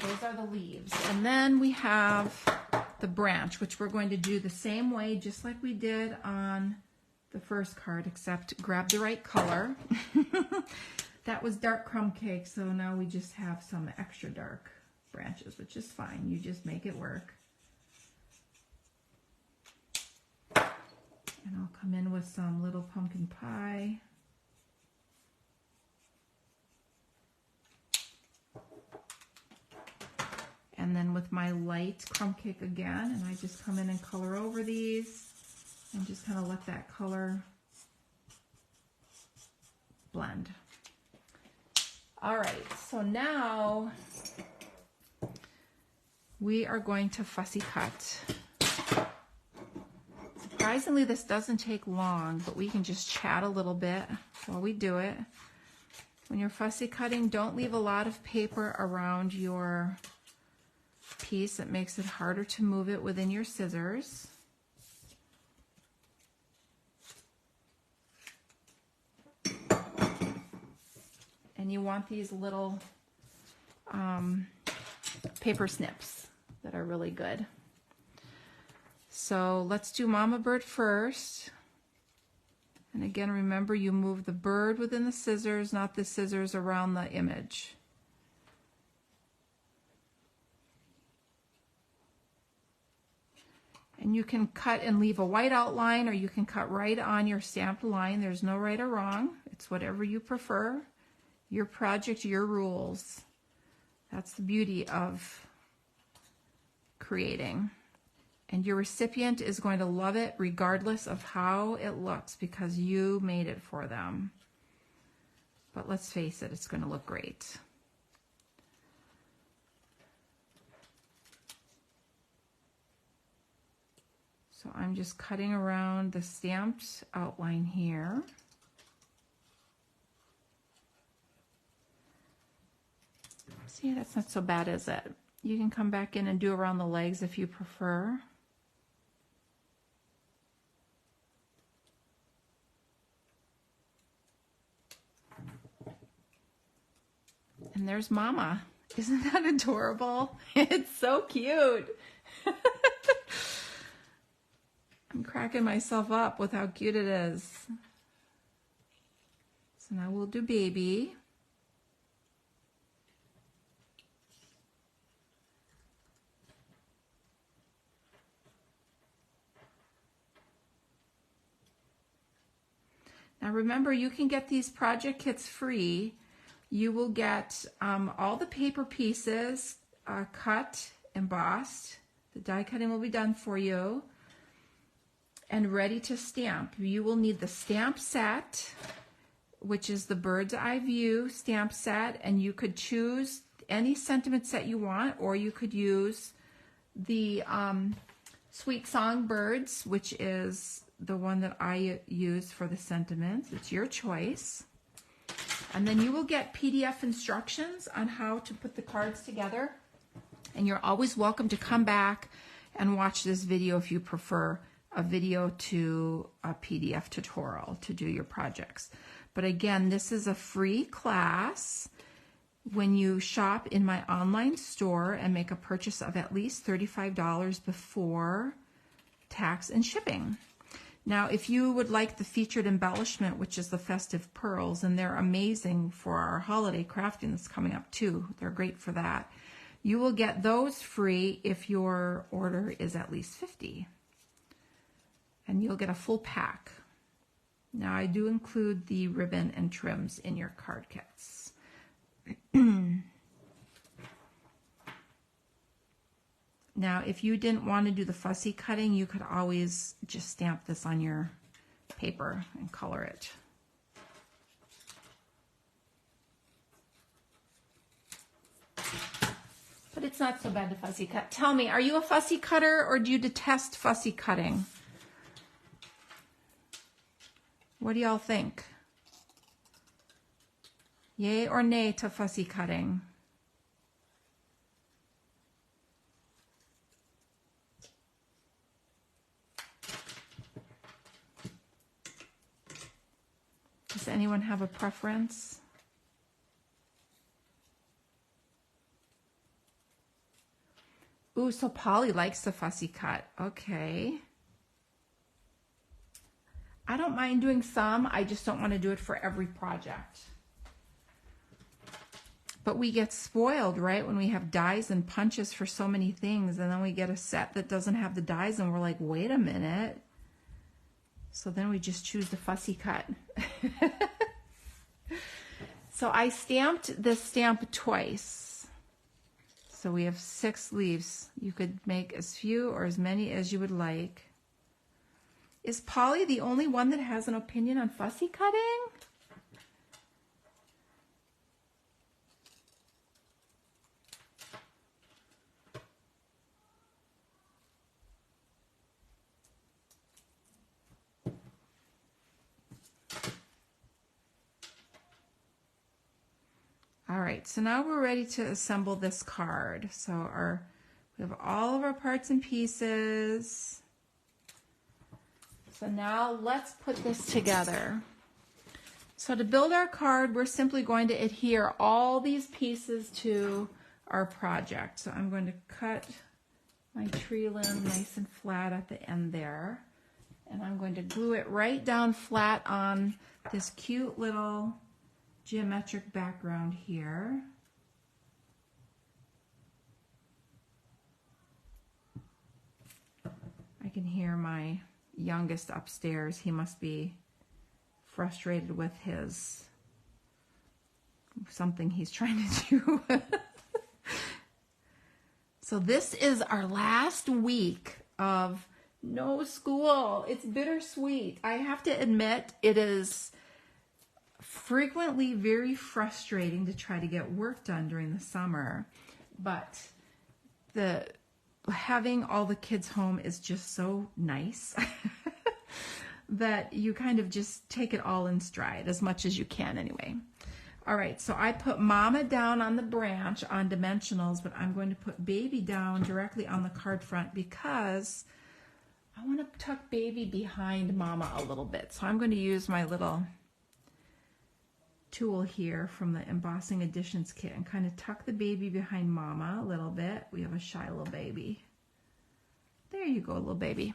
Those are the leaves. And then we have the branch, which we're going to do the same way, just like we did on the first card, except grab the right color. That was dark crumb cake, so now we just have some extra dark branches, which is fine. You just make it work. And I'll come in with some little pumpkin pie. And then with my light crumb cake again, and I just come in and color over these and just kind of let that color blend. All right, so now we are going to fussy cut. Surprisingly, this doesn't take long, but we can just chat a little bit while we do it. When you're fussy cutting, don't leave a lot of paper around your piece. It makes it harder to move it within your scissors. And you want these little paper snips that are really good. So let's do Mama Bird first. And again, remember, you move the bird within the scissors, not the scissors around the image. And you can cut and leave a white outline, or you can cut right on your stamped line. There's no right or wrong. It's whatever you prefer. Your project, your rules. That's the beauty of creating. And your recipient is going to love it regardless of how it looks, because you made it for them. But let's face it, it's going to look great. So I'm just cutting around the stamped outline here. See, that's not so bad, is it? You can come back in and do around the legs if you prefer. And there's Mama. Isn't that adorable? It's so cute. I'm cracking myself up with how cute it is. So now we'll do Baby. Now remember, you can get these project kits free. You will get all the paper pieces cut, embossed. The die cutting will be done for you and ready to stamp. You will need the stamp set, which is the bird's eye view stamp set, and you could choose any sentiment set you want, or you could use the Sweet Songbirds, which is the one that I use for the sentiments. It's your choice. And then you will get PDF instructions on how to put the cards together. And you're always welcome to come back and watch this video if you prefer a video to a PDF tutorial to do your projects. But again, this is a free class. When you shop in my online store and make a purchase of at least $35 before tax and shipping. Now, if you would like the featured embellishment, which is the festive pearls, and they're amazing for our holiday crafting that's coming up too. They're great for that. You will get those free if your order is at least 50. And you'll get a full pack. Now, I do include the ribbon and trims in your card kits. Now, if you didn't want to do the fussy cutting, you could always just stamp this on your paper and color it. But it's not so bad to fussy cut. Tell me, are you a fussy cutter or do you detest fussy cutting? What do y'all think? Yay or nay to fussy cutting? Does anyone have a preference? Ooh, so Polly likes the fussy cut. Okay. I don't mind doing some. I just don't want to do it for every project. But we get spoiled, right? When we have dies and punches for so many things, and then we get a set that doesn't have the dies, and we're like, wait a minute. So then we just choose the fussy cut. So I stamped this stamp twice. So we have 6 leaves. You could make as few or as many as you would like. Is Polly the only one that has an opinion on fussy cutting? All right, so now we're ready to assemble this card. So we have all of our parts and pieces. So now let's put this together. So to build our card, we're simply going to adhere all these pieces to our project. So I'm going to cut my tree limb nice and flat at the end there. And I'm going to glue it right down flat on this cute little geometric background here. I can hear my youngest upstairs. He must be frustrated with his something he's trying to do. So this is our last week of no school. It's bittersweet. I have to admit, it is frequently very frustrating to try to get work done during the summer, but having all the kids home is just so nice that you kind of just take it all in stride as much as you can anyway. All right, so I put Mama down on the branch on dimensionals, but I'm going to put Baby down directly on the card front because I want to tuck Baby behind Mama a little bit. So I'm going to use my little tool here from the Embossing Additions kit and kind of tuck the baby behind Mama a little bit. We have a shy little baby. There you go, little baby.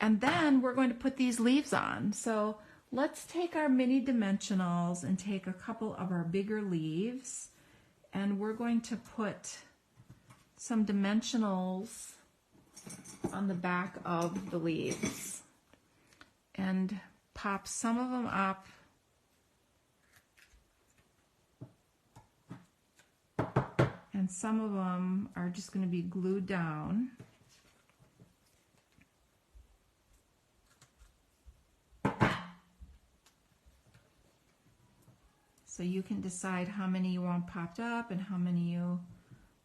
And then we're going to put these leaves on. So let's take our mini dimensionals and take a couple of our bigger leaves, and we're going to put some dimensionals on the back of the leaves and pop some of them up and some of them are just going to be glued down. So you can decide how many you want popped up and how many you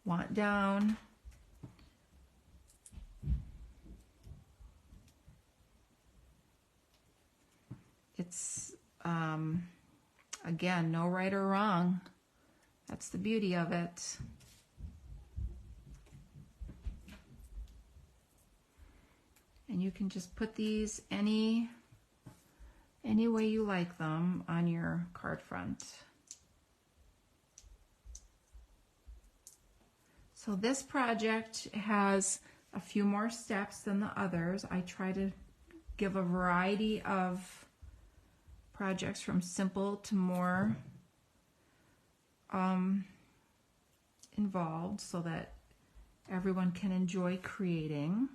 want down. It's, again, no right or wrong. That's the beauty of it. And you can just put these any way you like them on your card front. So this project has a few more steps than the others. I try to give a variety of projects from simple to more involved so that everyone can enjoy creating.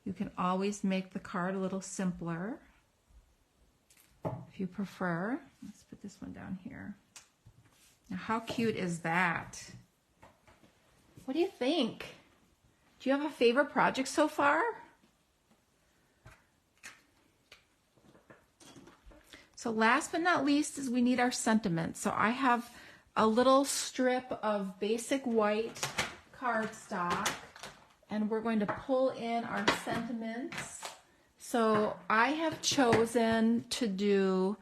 You can always make the card a little simpler if you prefer. Let's put this one down here. Now, how cute is that? What do you think? Do you have a favorite project so far? So last but not least is we need our sentiments. So I have a little strip of basic white cardstock, and we're going to pull in our sentiments. So I have chosen to do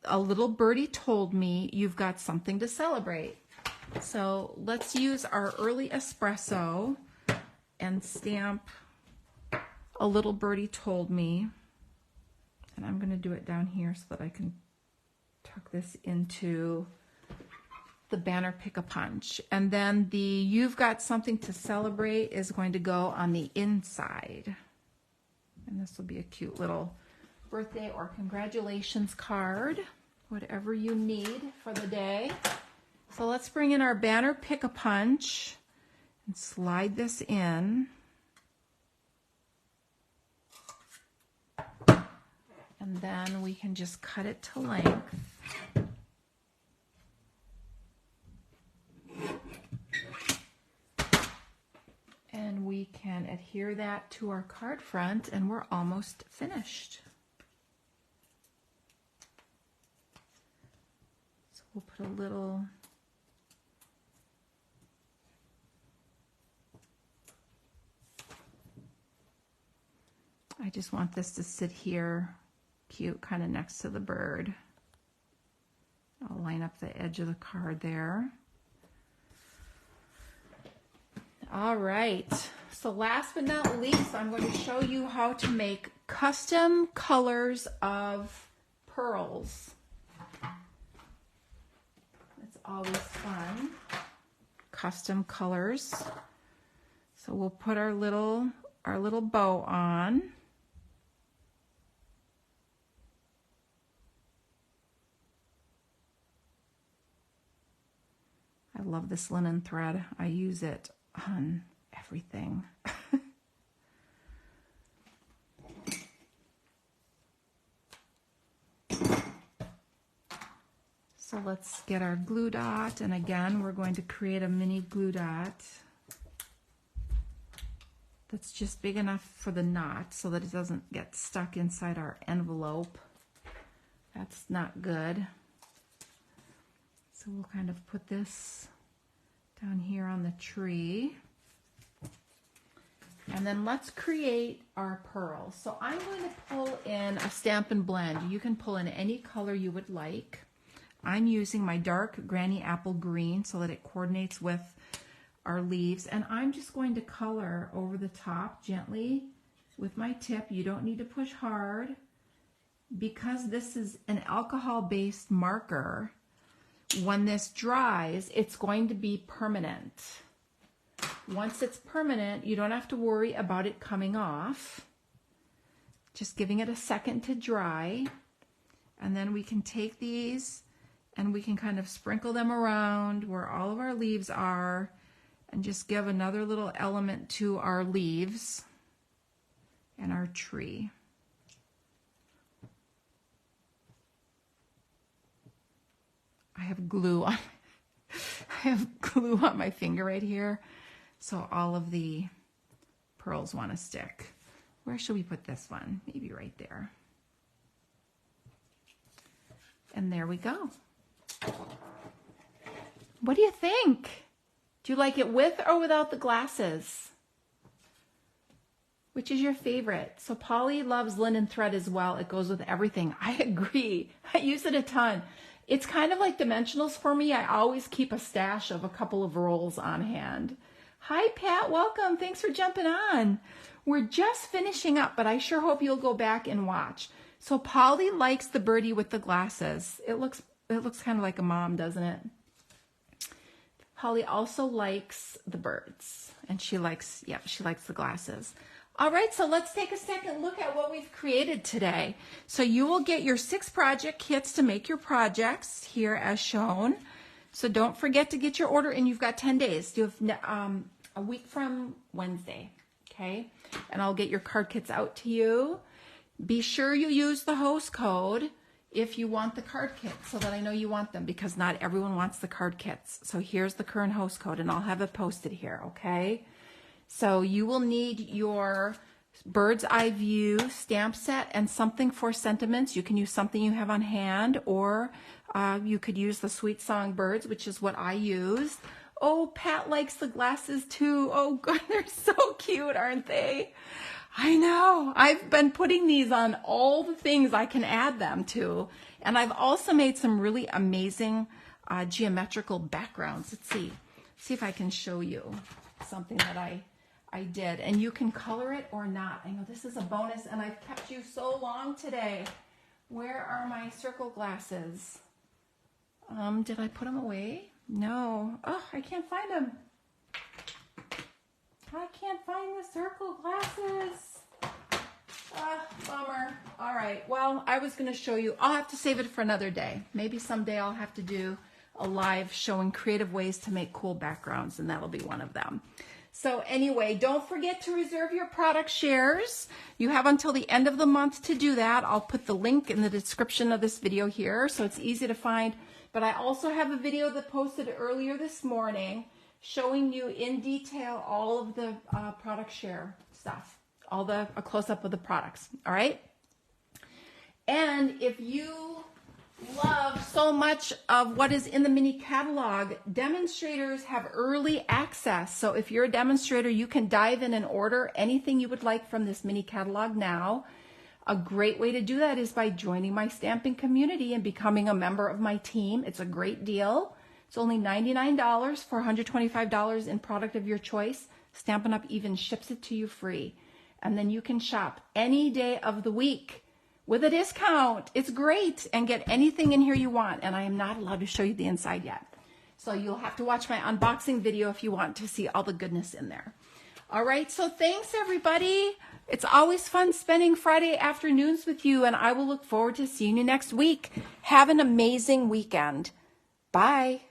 A Little Birdie Told Me You've Got Something to Celebrate. So let's use our early espresso and stamp A Little Birdie Told Me. And I'm going to do it down here so that I can tuck this into the banner Pick-a-Punch. And then the You've Got Something to Celebrate is going to go on the inside. And this will be a cute little birthday or congratulations card, whatever you need for the day. So let's bring in our banner Pick-a-Punch and slide this in. And then we can just cut it to length. And we can adhere that to our card front, and we're almost finished. So we'll put a little I just want this to sit here cute, kind of next to the bird. I'll line up the edge of the card there. All right, so last but not least, I'm going to show you how to make custom colors of pearls. always fun. Custom colors. So we'll put our little bow on. I love this linen thread. I use it on everything. So let's get our glue dot, and again we're going to create a mini glue dot that's just big enough for the knot so that it doesn't get stuck inside our envelope. That's not good. So we'll kind of put this down here on the tree. And then let's create our pearls. So I'm going to pull in a Stampin' Blend. You can pull in any color you would like. I'm using my dark Granny Apple Green so that it coordinates with our leaves. And I'm just going to color over the top gently with my tip. You don't need to push hard. Because this is an alcohol-based marker, when this dries, it's going to be permanent. Once it's permanent, you don't have to worry about it coming off. Just giving it a second to dry. And then we can take these and we can kind of sprinkle them around where all of our leaves are and just give another little element to our leaves and our tree. I have glue on my finger right here, so all of the pearls want to stick. Where should we put this one? Maybe right there. And there we go. What do you think? Do you like it with or without the glasses? Which is your favorite? So Polly loves linen thread as well. It goes with everything. I agree. I use it a ton. It's kind of like dimensionals for me. I always keep a stash of a couple of rolls on hand. Hi, Pat. Welcome. Thanks for jumping on. We're just finishing up, but I sure hope you'll go back and watch. So Polly likes the birdie with the glasses. It looks kind of like a mom, doesn't it? Polly also likes the birds, and she likes the glasses. All right, so let's take a second look at what we've created today. So you will get your 6 project kits to make your projects here as shown. So don't forget to get your order in. You've got 10 days. You have a week from Wednesday, okay? And I'll get your card kits out to you. Be sure you use the host code if you want the card kits so that I know you want them, because not everyone wants the card kits. So here's the current host code, and I'll have it posted here, okay? So you will need your bird's eye view stamp set and something for sentiments. You can use something you have on hand, or you could use the Sweet Song birds, which is what I use. Oh, Pat likes the glasses too. Oh, God, they're so cute, aren't they? I know. I've been putting these on all the things I can add them to. And I've also made some really amazing geometrical backgrounds. Let's see if I can show you something that I did. And you can color it or not. I know this is a bonus, and I've kept you so long today. Where are my circle glasses? Did I put them away? No. Oh, I can't find them. I can't find the circle glasses. Bummer. All right. Well, I was going to show you. I'll have to save it for another day. Maybe someday I'll have to do a live showing creative ways to make cool backgrounds, and that'll be one of them. So anyway, don't forget to reserve your product shares. You have until the end of the month to do that. I'll put the link in the description of this video here, so it's easy to find. But I also have a video that posted earlier this morning showing you in detail all of the product share stuff, a close-up of the products, all right? And if you love so much of what is in the mini catalog, demonstrators have early access. So if you're a demonstrator, you can dive in and order anything you would like from this mini catalog now. A great way to do that is by joining my stamping community and becoming a member of my team. It's a great deal. It's only $99 for $125 in product of your choice. Stampin' Up! Even ships it to you free. And then you can shop any day of the week with a discount. It's great. And get anything in here you want. And I am not allowed to show you the inside yet. So you'll have to watch my unboxing video if you want to see all the goodness in there. All right, so thanks everybody. It's always fun spending Friday afternoons with you, and I will look forward to seeing you next week. Have an amazing weekend. Bye.